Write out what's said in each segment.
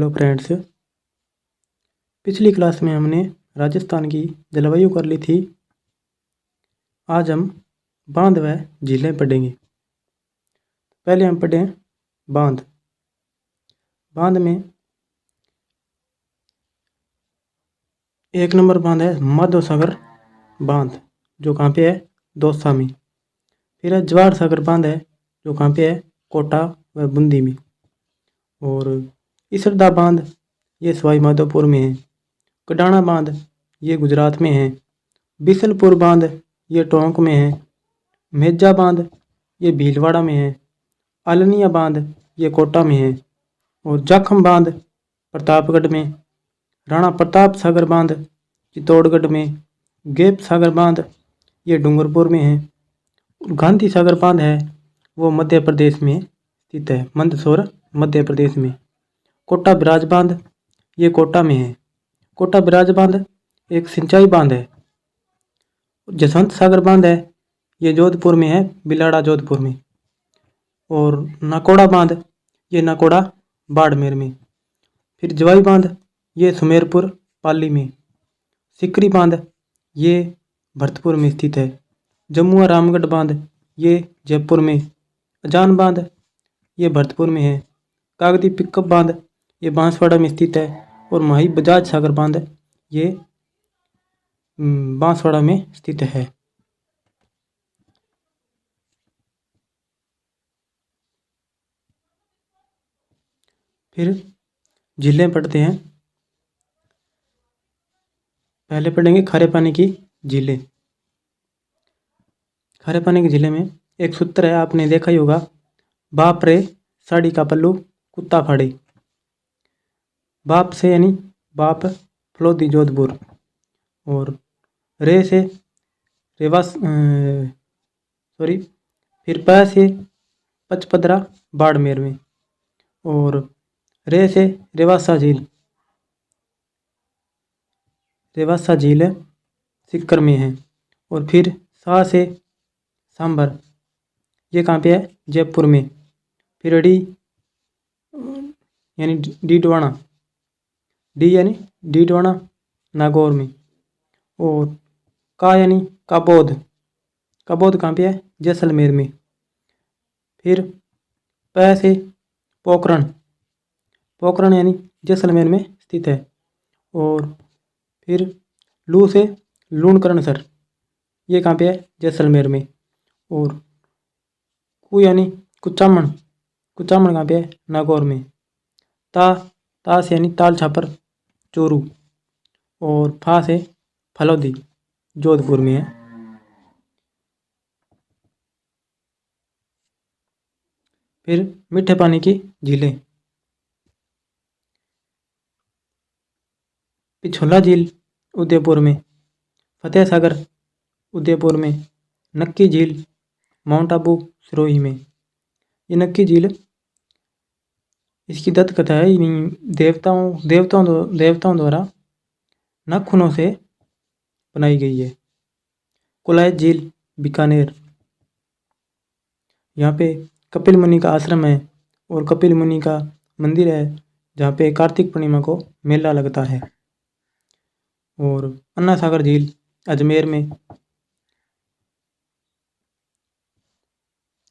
Hello friends, पिछली class में हमने राजस्थान की जलवायु कर ली थी। आज हम बांध व झीलें पढ़ेंगे। पहले हम पढ़ें बांध। बांध में एक नंबर बांध है माधव सागर बांध, जो कहाँ पे है, दौसा में। फिर है जवाहर सागर बांध है, जो कहाँ पे है, कोटा व बूंदी में। और इसरदा बांध ये सवाई माधोपुर में है। कडाणा बांध ये गुजरात में है। बिसलपुर बांध ये टोंक में है। मेजा बांध ये भीलवाड़ा में है। आलनिया बांध ये कोटा में है। और जाखम बांध प्रतापगढ़ में। राणा प्रताप सागर बांध चित्तौड़गढ़ में। गेप सागर बांध ये डूंगरपुर में है। गांधी सागर बांध है वो मध्य प्रदेश में स्थित है, मंदसौर मध्य प्रदेश में। कोटा बिराज बांध ये कोटा में है। कोटा बिराज बांध एक सिंचाई बांध है। जसवंत सागर बांध है ये जोधपुर में है, बिलाड़ा जोधपुर में। और नाकोड़ा बांध ये नाकोड़ा बाड़मेर में। फिर जवाई बांध ये सुमेरपुर पाली में। सिकरी बांध ये भरतपुर में स्थित है। जमुआ रामगढ़ बांध ये जयपुर में। अजान बांध ये भरतपुर में है। कागदी पिकअप बांध ये बांसवाड़ा में स्थित है। और माही बजाज सागर बांध ये बांसवाड़ा में स्थित है। फिर झीलें पढ़ते हैं। पहले पढ़ेंगे खारे पानी की झीलें। खारे पानी की झीलें में एक सूत्र है, आपने देखा ही होगा, बाप रे साड़ी का पल्लू कुत्ता फाड़े। बाप से यानी बाप फलोदी जोधपुर। और रे से रेवास फिर प से पचपदरा बाड़मेर में। और रे से रेवासा झील सिक्कर में है। और फिर सा से सांबर ये कहाँ पे है, जयपुर में। फिर अड़ी यानी डीडवाना, डी यानी डीडवाना नागौर में। और का यानी काबोद कहाँ पे है, जैसलमेर में। फिर प से पोखरण यानी जैसलमेर में स्थित है। और फिर लू से लूणकरणसर ये कहाँ पे है, जैसलमेर में। और कु यानी कुचामन कहाँ पे है, नागौर में। ता से यानी ताल छापर चोरू। और फा से फलोदी जोधपुर में है। फिर मीठे पानी की झीलें। पिछोला झील उदयपुर में। फतेह सागर उदयपुर में। नक्की झील माउंट आबू सिरोही में। ये नक्की झील, इसकी दत्त कथा है, देवताओं द्वारा नाखूनों से बनाई गई है। कुलायत झील बीकानेर, यहाँ पे कपिल मुनि का आश्रम है और कपिल मुनि का मंदिर है, जहाँ पे कार्तिक पूर्णिमा को मेला लगता है। और अन्ना सागर झील अजमेर में।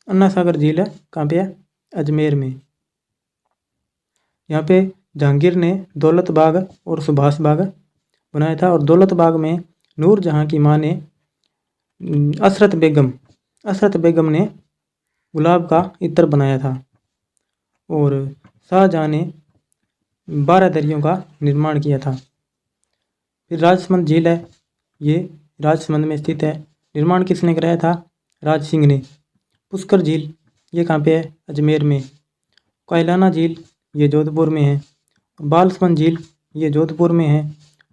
अन्ना सागर झील है कहाँ पे है, अजमेर में। यहाँ पे जहांगीर ने दौलत बाग और सुभाष बाग बनाया था। और दौलत बाग में नूरजहां की माँ ने असरत बेगम ने गुलाब का इत्र बनाया था। और शाहजहां ने 12 दरियों का निर्माण किया था। फिर राजसमंद झील है, ये राजसमंद में स्थित है। निर्माण किसने कराया था, राज सिंह ने। पुष्कर झील ये कहाँ पे है, अजमेर में। कोयलाना झील ये जोधपुर में है। बालसमंद झील ये जोधपुर में है।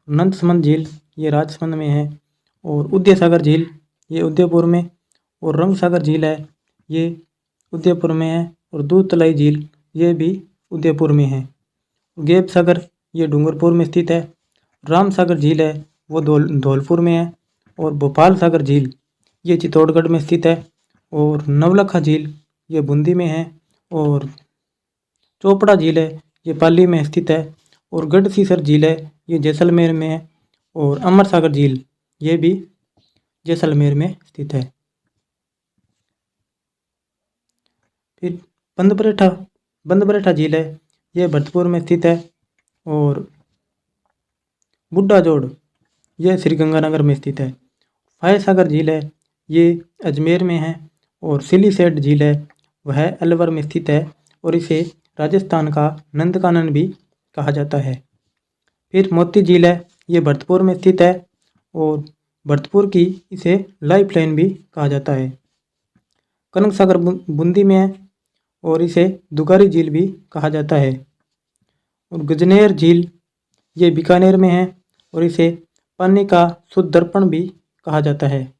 नंदसमंद झील ये राजसमंद में है। और उदय सागर झील ये उदयपुर में। और रंग सागर झील है ये उदयपुर में है। और दूध तलाई झील ये भी उदयपुर में है। गेप सागर ये डूंगरपुर में स्थित है। राम सागर झील है वो धौलपुर में है। और भोपाल सागर झील ये चित्तौड़गढ़ में स्थित है। और नवलखा झील ये बूंदी में है। और चोपड़ा झील है ये पाली में स्थित है। और गढ़सीसर झील है, ये जैसलमेर में है। और अमर सागर झील ये भी जैसलमेर में स्थित है। फिर बंदबरेठा झील है, ये भरतपुर में स्थित है। और बुड्ढा जोड़ ये श्रीगंगानगर में स्थित है। फाय सागर झील है, ये अजमेर में है। और सिलीसेट झील है, वह अलवर में स्थित है और इसे राजस्थान का नंदकानन भी कहा जाता है। फिर मोती झील है, ये भरतपुर में स्थित है और भरतपुर की इसे लाइफ लाइन भी कहा जाता है। कनक सागर बूंदी में है और इसे दुगारी झील भी कहा जाता है। और गजनेर झील ये बीकानेर में है और इसे पानी का शुद्ध दर्पण भी कहा जाता है।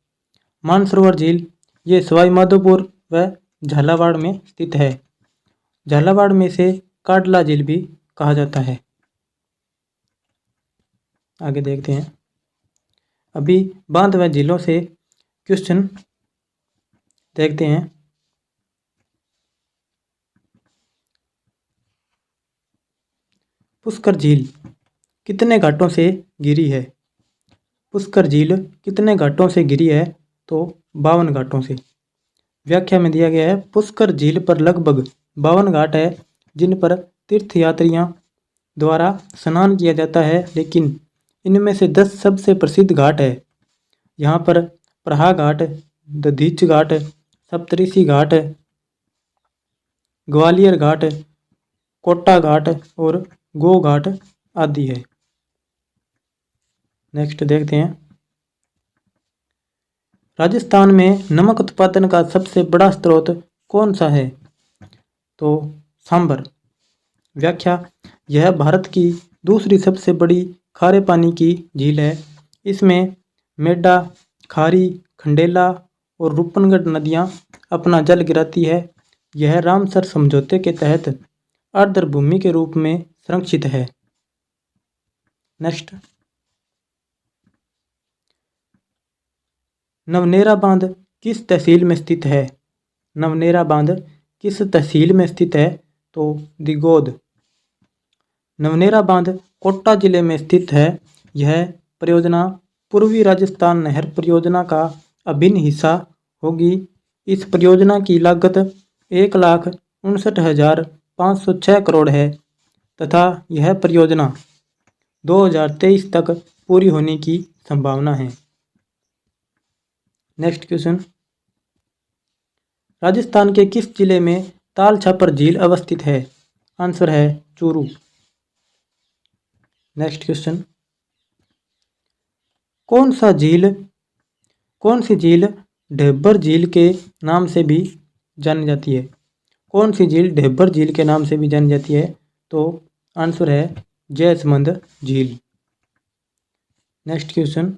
मानसरोवर झील ये सवाई माधोपुर व झालावाड़ में स्थित है। झालावाड़ में इसे काडला झील भी कहा जाता है। आगे देखते हैं। अभी बांध व झीलों से क्वेश्चन देखते हैं। पुष्कर झील कितने घाटों से घिरी है? पुष्कर झील कितने घाटों से घिरी है? तो 52 घाटों से। व्याख्या में दिया गया है, पुष्कर झील पर लगभग 52 घाट है जिन पर तीर्थयात्रियों द्वारा स्नान किया जाता है, लेकिन इनमें से 10 सबसे प्रसिद्ध घाट है। यहाँ पर प्रहा घाट, दधीच घाट, सप्तऋषि घाट, ग्वालियर घाट, कोटा घाट और गो घाट आदि है। नेक्स्ट देखते हैं। राजस्थान में नमक उत्पादन का सबसे बड़ा स्रोत कौन सा है? तो सांबर। व्याख्या, यह भारत की दूसरी सबसे बड़ी खारे पानी की झील है। इसमें मेडा, खारी, खंडेला और रूपनगढ़ नदियां अपना जल गिराती है। यह रामसर समझौते के तहत आर्द्र भूमि के रूप में संरक्षित है। नेक्स्ट, नवनेरा बांध किस तहसील में स्थित है? नवनेरा बांध किस तहसील में स्थित है? तो दिगोद। नवनेरा बांध कोटा जिले में स्थित है। यह परियोजना पूर्वी राजस्थान नहर परियोजना का अभिन्न हिस्सा होगी। इस परियोजना की लागत 1,59,506 करोड़ है तथा यह परियोजना 2023 तक पूरी होने की संभावना है। नेक्स्ट क्वेश्चन, राजस्थान के किस जिले में ताल छापर झील अवस्थित है? आंसर है चूरू। नेक्स्ट क्वेश्चन, कौन सी झील ढेबर झील के नाम से भी जानी जाती है? कौन सी झील ढेबर झील के नाम से भी जानी जाती है? तो आंसर है जयसमंद झील। नेक्स्ट क्वेश्चन,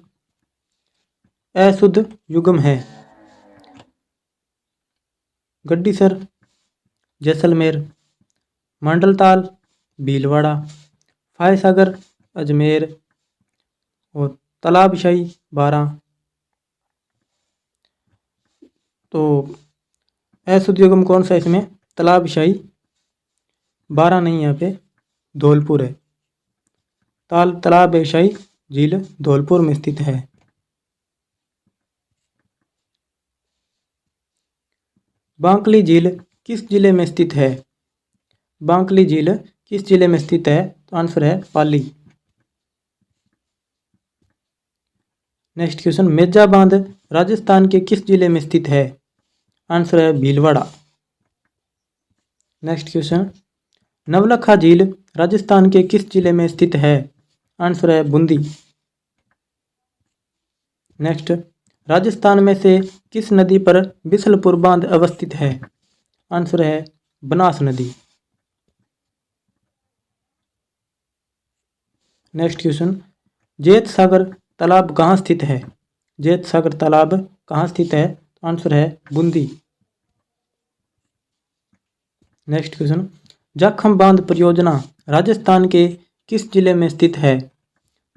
अशुद्ध युग्म है? गड्डीसर, जैसलमेर, मंडलताल, भीलवाड़ा, फायसागर, अजमेर और तालाबशाही 12। तो अशुद्ध युग्म कौन सा है इसमें? तालाबशाही 12 नहीं, यहाँ पे धौलपुर है। तालाबशाही झील धौलपुर में स्थित है। बांकली झील किस जिले में स्थित है? बांकली झील किस जिले में स्थित है? तो आंसर है पाली। नेक्स्ट क्वेश्चन, मेजा बांध राजस्थान के किस जिले में स्थित है? आंसर है भीलवाड़ा। नेक्स्ट क्वेश्चन, नवलखा झील राजस्थान के किस जिले में स्थित है? आंसर है बूंदी। नेक्स्ट, राजस्थान में से किस नदी पर बिसलपुर बांध अवस्थित है? आंसर है बनास नदी। नेक्स्ट क्वेश्चन, जेत सागर तालाब कहाँ स्थित है? जेत सागर तालाब कहाँ स्थित है? आंसर है बूंदी। नेक्स्ट क्वेश्चन, जाखम बांध परियोजना राजस्थान के किस जिले में स्थित है?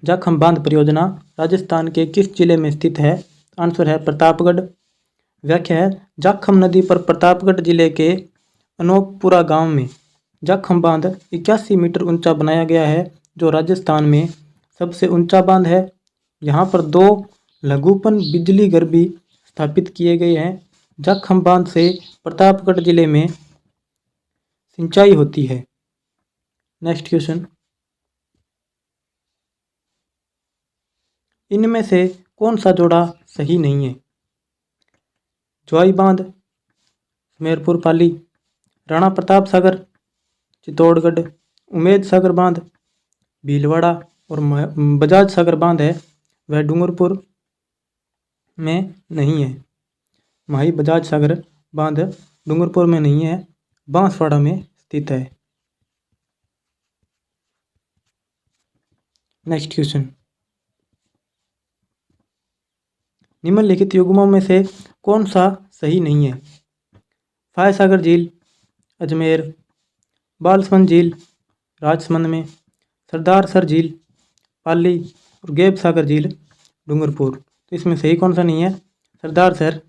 जाखम बांध परियोजना राजस्थान के किस जिले में स्थित है? आंसर है प्रतापगढ़। व्याख्या है, जाखम नदी पर प्रतापगढ़ जिले के अनोपपुरा गांव में जाखम बांध 81 मीटर ऊंचा बनाया गया है, जो राजस्थान में सबसे ऊंचा बांध है। यहाँ पर 2 लघुपन बिजली घर भी स्थापित किए गए हैं। जाखम बांध से प्रतापगढ़ जिले में सिंचाई होती है। नेक्स्ट क्वेश्चन, इनमें से कौन सा जोड़ा सही नहीं है? ज्वाई बांध, सुमेरपुर पाली, राणा प्रताप सागर, चित्तौड़गढ़, उमेद सागर बांध, भीलवाड़ा और बजाज सागर बांध है वह डूंगरपुर में नहीं है। माही बजाज सागर बांध डूंगरपुर में नहीं है, बांसवाड़ा में स्थित है। नेक्स्ट क्वेश्चन, निम्नलिखित युग्मों में से कौन सा सही नहीं है? फाय सागर झील अजमेर, बालसमंद झील राजसमंद में, सरदार सर झील पाली और गैब सागर झील डूंगरपुर। तो इसमें सही कौन सा नहीं है? सरदार सर।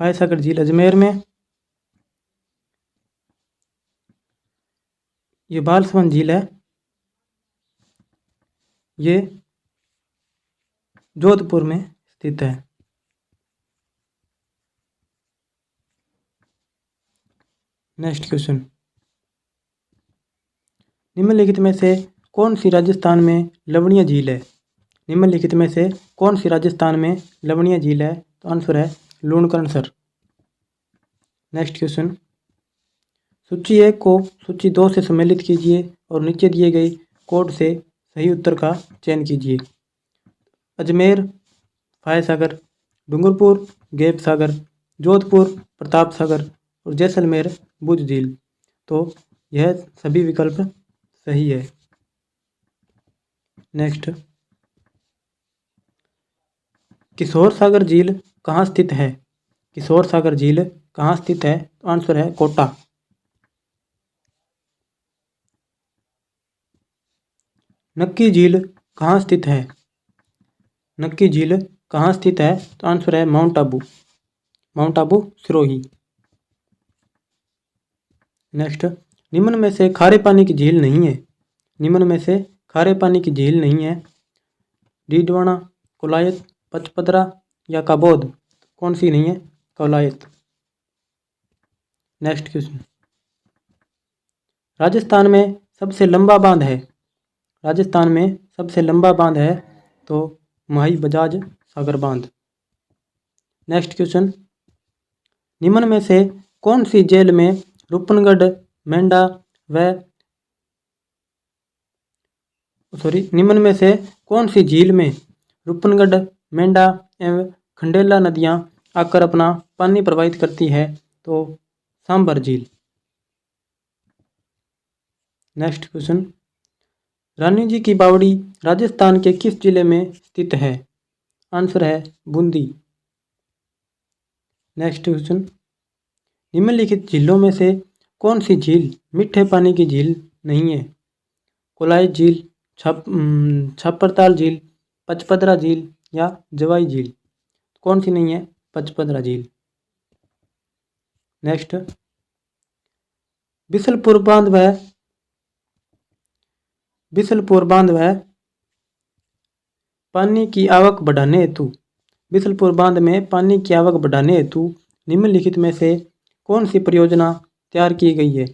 फाय सागर झील अजमेर में, ये बालसमंद झील है, ये जोधपुर में स्थित है। नेक्स्ट क्वेश्चन, निम्नलिखित में से कौन सी राजस्थान में लवणीय झील है? निम्नलिखित में से कौन सी राजस्थान में लवणीय झील है? तो आंसर है लूणकरणसर। नेक्स्ट क्वेश्चन, सूची 1 को सूची 2 से सम्मिलित कीजिए और नीचे दिए गए कोड से सही उत्तर का चयन कीजिए। अजमेर फाय सागर, डूंगरपुर गैब सागर, जोधपुर प्रताप सागर और जैसलमेर बुझ झील। तो यह सभी विकल्प सही है। नेक्स्ट, किशोर सागर झील कहाँ स्थित है? किशोर सागर झील कहाँ स्थित है? तो आंसर है कोटा। नक्की झील कहाँ स्थित है? नक्की झील कहाँ स्थित है? तो आंसर है mount Abu, mount Abu Sirohi. Next, निम्न में से खारे पानी की झील नहीं है। निम्न में से खारे पानी की झील नहीं है। डीडवाना, कोलायत, पचपदरा या काबोद। कौन सी नहीं है? कोलायत। नेक्स्ट क्वेश्चन, राजस्थान में सबसे लंबा बांध है। राजस्थान में सबसे लंबा बांध है तो माही बजाज सागर बांध। नेक्स्ट क्वेश्चन, निम्न में से कौन सी जेल में रूपनगढ़ मेंढा व निम्न में से कौन सी झील में रूपनगढ़ मेंढा एवं खंडेला नदियां आकर अपना पानी प्रवाहित करती है? तो सांबर झील। नेक्स्ट क्वेश्चन, रानी जी की बावड़ी राजस्थान के किस जिले में स्थित है? आंसर है बूंदी। नेक्स्ट क्वेश्चन, निम्नलिखित झीलों में से कौन सी झील मीठे पानी की झील नहीं है? कोलायत झील, छापरताल झील, पचपदरा झील या जवाई झील। कौन सी नहीं है? पचपदरा झील। नेक्स्ट, बिसलपुर बांध व पानी की आवक बढ़ाने हेतु बिसलपुर बांध में पानी की आवक बढ़ाने हेतु निम्नलिखित में से कौन सी परियोजना तैयार की गई है?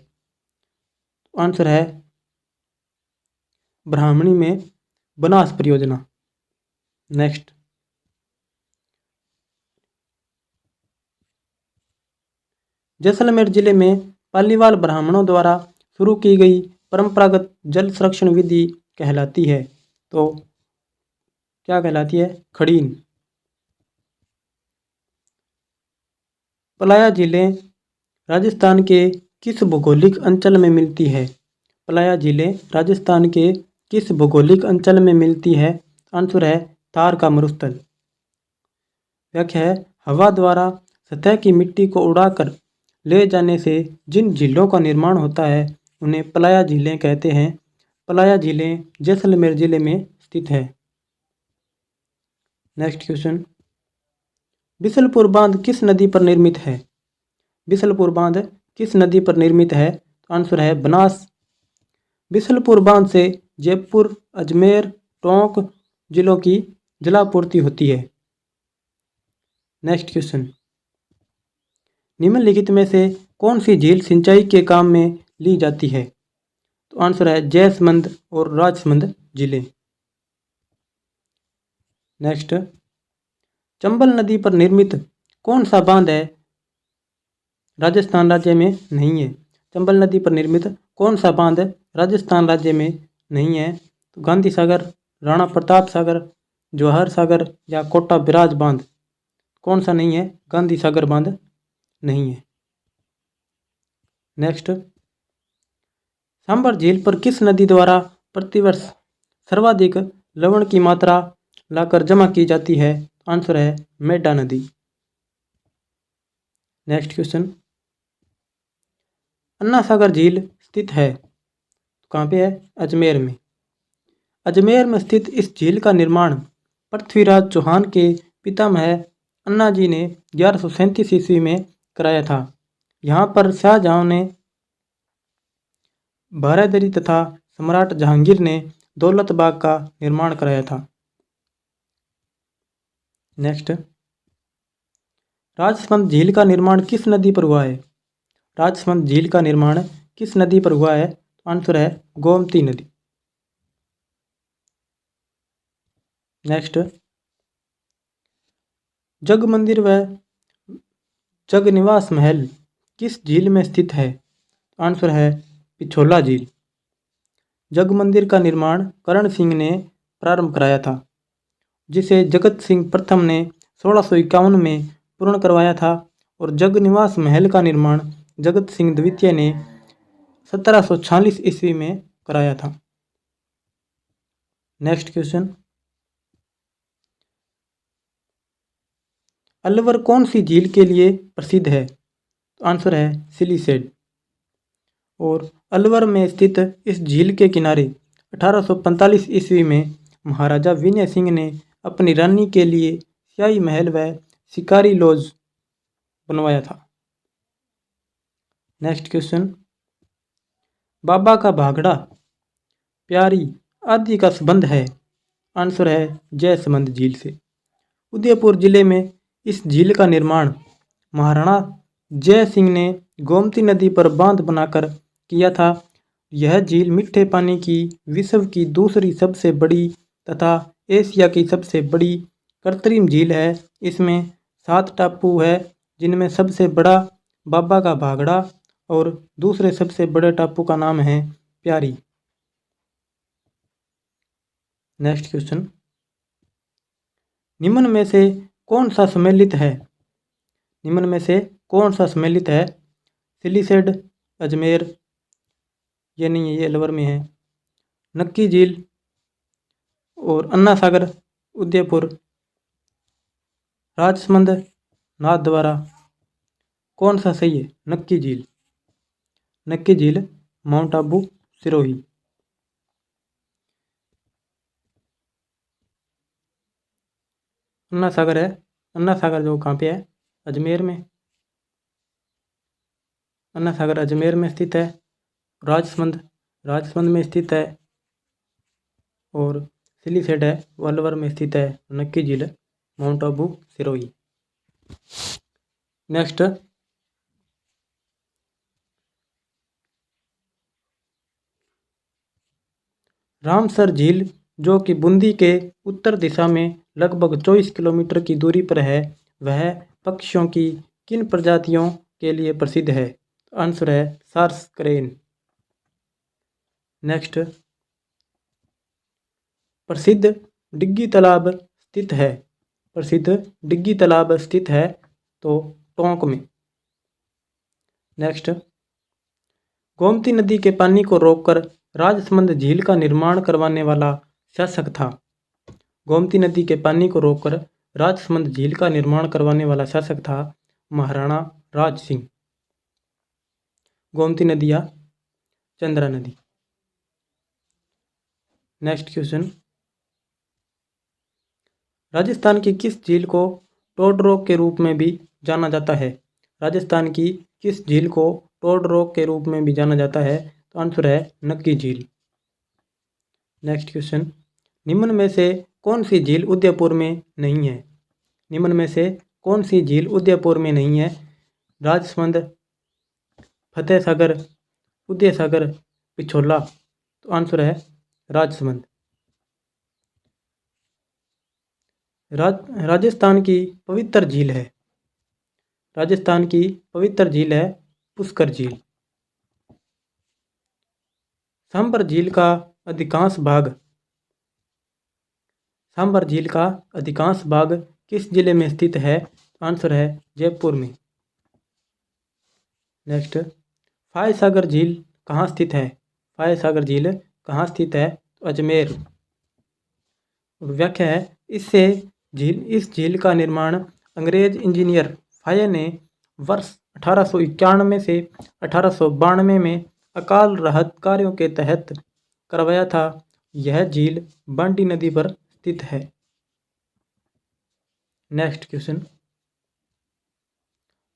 आंसर है ब्राह्मणी में बनास परियोजना। नेक्स्ट, जैसलमेर जिले में पालीवाल ब्राह्मणों द्वारा शुरू की गई परंपरागत जल संरक्षण विधि कहलाती है। तो क्या कहलाती है? खड़ीन। पलाया झीलें राजस्थान के किस भौगोलिक अंचल में मिलती है? पलाया झीलें राजस्थान के किस भौगोलिक अंचल में मिलती है? आंसर है थार का मरुस्थल। व्याख्या है, हवा द्वारा सतह की मिट्टी को उड़ाकर ले जाने से जिन झीलों का निर्माण होता है उन्हें पलाया झीलें कहते हैं। पलाया झीलें जैसलमेर जिले में स्थित है। नेक्स्ट क्वेश्चन, बिसलपुर बांध किस नदी पर निर्मित है? बिसलपुर बांध किस नदी पर निर्मित है? तो आंसर है बनास। बिसलपुर बांध से जयपुर, अजमेर, टोंक जिलों की जलापूर्ति होती है। नेक्स्ट क्वेश्चन, निम्नलिखित में से कौन सी झील सिंचाई के काम में ली जाती है? तो आंसर है जयसमंद और राजसमंद झीलें। नेक्स्ट, चंबल नदी पर निर्मित कौन सा बांध है राजस्थान राज्य में नहीं है? चंबल नदी पर निर्मित कौन सा बांध राजस्थान राज्य में नहीं है? तो गांधी सागर, राणा प्रताप सागर, जवाहर सागर या कोटा बिराज बांध, कौन सा नहीं है? गांधी सागर बांध नहीं है। नेक्स्ट, सांबर झील पर किस नदी द्वारा प्रतिवर्ष सर्वाधिक लवण की मात्रा लाकर जमा की जाती है? आंसर है मेडा नदी। नेक्स्ट क्वेश्चन, अन्ना सागर झील स्थित है कहाँ पे है? अजमेर में। अजमेर में स्थित इस झील का निर्माण पृथ्वीराज चौहान के पितामह अन्ना जी ने 1137 ईस्वी में कराया था। यहाँ पर शाहजहां ने बारादरी तथा सम्राट जहांगीर ने दौलत बाग का निर्माण कराया था। नेक्स्ट, राजसमंद झील का निर्माण किस नदी पर हुआ है? राजसमंद झील का निर्माण किस नदी पर हुआ है? आंसर है गोमती नदी। नेक्स्ट, जग मंदिर व जग निवास महल किस झील में स्थित है? आंसर है पिछोला झील। जग मंदिर का निर्माण करण सिंह ने प्रारंभ कराया था, जिसे जगत सिंह प्रथम ने 1651 में पूर्ण करवाया था, और जग निवास महल का निर्माण जगत सिंह द्वितीय ने 1746 ईस्वी में कराया था। नेक्स्ट क्वेश्चन, अलवर कौन सी झील के लिए प्रसिद्ध है? आंसर है सिलीसेड। और अलवर में स्थित इस झील के किनारे 1845 ईस्वी में महाराजा विनय सिंह ने अपनी रानी के लिए शाही महल व शिकारी लॉज बनवाया था। नेक्स्ट क्वेश्चन, बाबा का भागड़ा, प्यारी आदि का संबंध है? आंसर है जयसमंद झील से। उदयपुर जिले में इस झील का निर्माण महाराणा जय सिंह ने गोमती नदी पर बांध बनाकर किया था। यह झील मीठे पानी की विश्व की दूसरी सबसे बड़ी तथा एशिया की सबसे बड़ी कृत्रिम झील है। इसमें 7 टापू है, जिनमें सबसे बड़ा बाबा का भागड़ा और दूसरे सबसे बड़े टापू का नाम है प्यारी। नेक्स्ट क्वेश्चन, निम्न में से कौन सा सम्मिलित है? निम्न में से कौन सा सम्मिलित है? सिलीसेड अजमेर, ये नहीं है, ये अलवर में है। नक्की झील और अन्ना सागर उदयपुर, राजसमंद नाथद्वारा, कौन सा सही है? नक्की झील। नक्की झील माउंट आबू सिरोही। अन्ना सागर है, अन्ना सागर जो कहाँ पे है? अजमेर में। अन्ना सागर अजमेर में स्थित है। राजसमंद राजसमंद में स्थित है, और सिलीसेड है वो अलवर में स्थित है। नक्की झील mount Abu Sirohi. Next, Ramsar झील जो कि बूंदी के उत्तर दिशा में लगभग 24 किलोमीटर की दूरी पर है, वह पक्षियों की किन प्रजातियों के लिए प्रसिद्ध है? आंसर है सार्स क्रेन। नेक्स्ट, प्रसिद्ध डिग्गी तालाब स्थित है? प्रसिद्ध डिग्गी तालाब स्थित है तो टोंक में। नेक्स्ट, गोमती नदी के पानी को रोककर राजसमंद झील का निर्माण करवाने वाला शासक था? गोमती नदी के पानी को रोककर राजसमंद झील का निर्माण करवाने वाला शासक था महाराणा राज सिंह। गोमती नदी या चंद्रा नदी। नेक्स्ट क्वेश्चन, राजस्थान की किस झील को टोडरोक के रूप में भी जाना जाता है? राजस्थान की किस झील को टोडरोक के रूप में भी जाना जाता है? तो आंसर है नक्की झील। नेक्स्ट क्वेश्चन, निम्न में से कौन सी झील उदयपुर में नहीं है? निम्न में से कौन सी झील उदयपुर में नहीं है? राजसमंद, फतेह सागर, उदय सागर, पिछोला। तो आंसर है राजसमंद। राजस्थान की पवित्र झील है, राजस्थान की पवित्र झील है पुष्कर झील। सांबर झील का अधिकांश भाग, सांबर झील का अधिकांश भाग किस जिले में स्थित है? आंसर है जयपुर में। नेक्स्ट, फाय सागर झील कहाँ स्थित है? फाय सागर झील कहाँ स्थित है? तो अजमेर। व्याख्या है, इस झील का निर्माण अंग्रेज इंजीनियर फाय ने वर्ष 1891 से 1892 में अकाल राहत कार्यों के तहत करवाया था। यह झील बांडी नदी पर स्थित है। नेक्स्ट क्वेश्चन,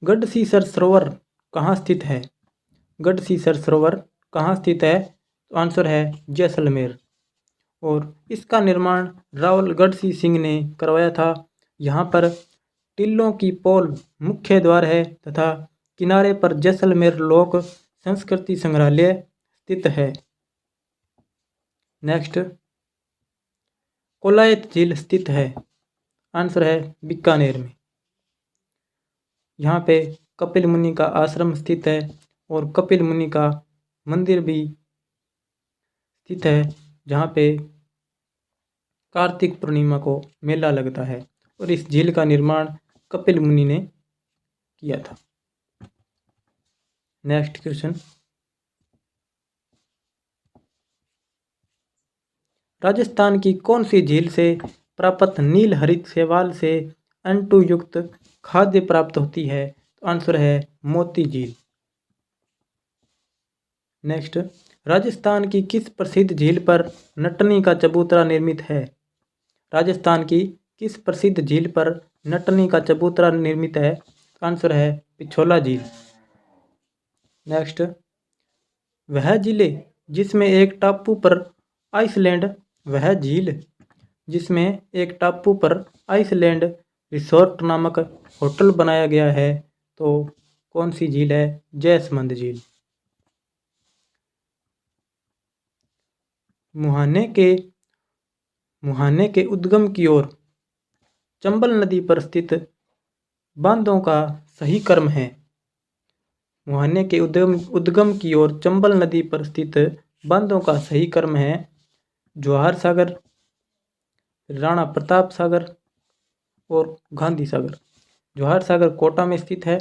गढ़सीसर सरोवर कहाँ स्थित है? गढ़सीसर सरोवर कहाँ स्थित है? तो आंसर है जैसलमेर। और इसका निर्माण रावल गढ़सी सिंह ने करवाया था। यहाँ पर टिल्लों की पोल मुख्य द्वार है तथा किनारे पर जैसलमेर लोक संस्कृति संग्रहालय स्थित है। नेक्स्ट, कोलायत झील स्थित है? आंसर है बीकानेर में। यहाँ पे कपिल मुनि का आश्रम स्थित है और कपिल मुनि का मंदिर भी स्थित है, जहाँ पे कार्तिक पूर्णिमा को मेला लगता है और इस झील का निर्माण कपिल मुनि ने किया था। नेक्स्ट क्वेश्चन, राजस्थान की कौन सी झील से प्राप्त नील हरित शैवाल से अंटू युक्त खाद्य प्राप्त होती है? तो आंसर है मोती झील। नेक्स्ट, राजस्थान की किस प्रसिद्ध झील पर नटनी का चबूतरा निर्मित है? राजस्थान की किस प्रसिद्ध झील पर नटनी का चबूतरा निर्मित है? तो आंसर है पिछोला झील। नेक्स्ट, वह जिले जिसमें एक टापू पर आइसलैंड वह झील जिसमें एक टापू पर आइसलैंड रिसोर्ट नामक होटल बनाया गया है, तो कौन सी झील है? जैसमंद झील। मुहाने के उद्गम की ओर चंबल नदी पर स्थित बांधों का सही क्रम है? मुहाने के उद्गम की ओर चंबल नदी पर स्थित बांधों का सही क्रम है जवाहर सागर, राणा प्रताप सागर और गांधी सागर। जवाहर सागर कोटा में स्थित है,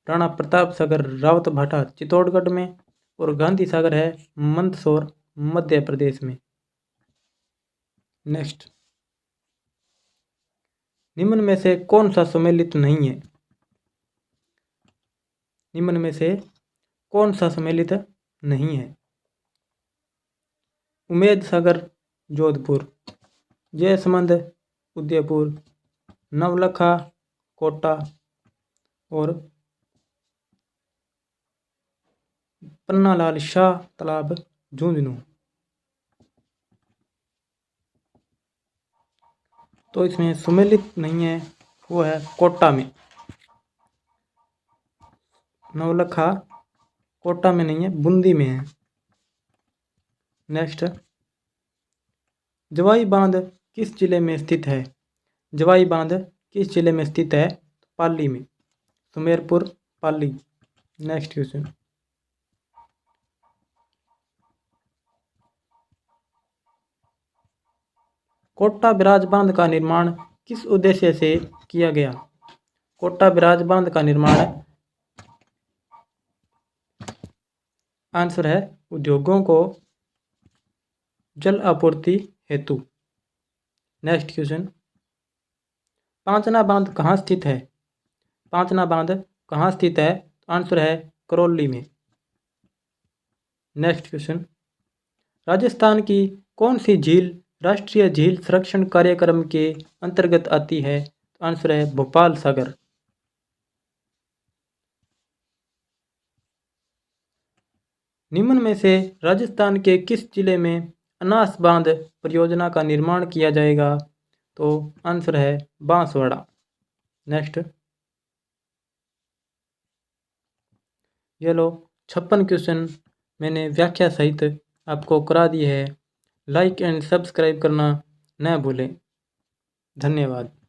राणा प्रताप सागर रावत भाटा चित्तौड़गढ़ में और गांधी सागर है मंदसौर मध्य प्रदेश में। नेक्स्ट, निम्न में से कौन सा सम्मिलित नहीं है? निम्न में से कौन सा सम्मिलित नहीं है? उमेद सागर जोधपुर, जयसमंद उदयपुर, नवलखा कोटा और पन्नालाल शाह तालाब झुंझुनू। तो इसमें सम्मिलित नहीं है, वो है कोटा में। नवलखा कोटा में नहीं है, बूंदी में है। नेक्स्ट, जवाई बांध किस जिले में स्थित है? जवाई बांध किस जिले में स्थित है? पाली में, सुमेरपुर पाली। नेक्स्ट क्वेश्चन, कोटा ब्राज बांध का निर्माण किस उद्देश्य से किया गया? कोटा ब्राज बांध का निर्माण आंसर है उद्योगों को जल आपूर्ति हेतु। नेक्स्ट क्वेश्चन, पांचना बांध कहाँ स्थित है? पांचना बांध कहाँ स्थित है? आंसर है करौली में। नेक्स्ट क्वेश्चन, राजस्थान की कौन सी झील राष्ट्रीय झील संरक्षण कार्यक्रम के अंतर्गत आती है? आंसर है भोपाल सागर। निम्न में से राजस्थान के किस जिले में अनास बांध परियोजना का निर्माण किया जाएगा? तो आंसर है बांसवाड़ा। नेक्स्ट, ये लो 56 क्वेश्चन मैंने व्याख्या सहित आपको करा दी है। लाइक एंड सब्सक्राइब करना न भूलें। धन्यवाद।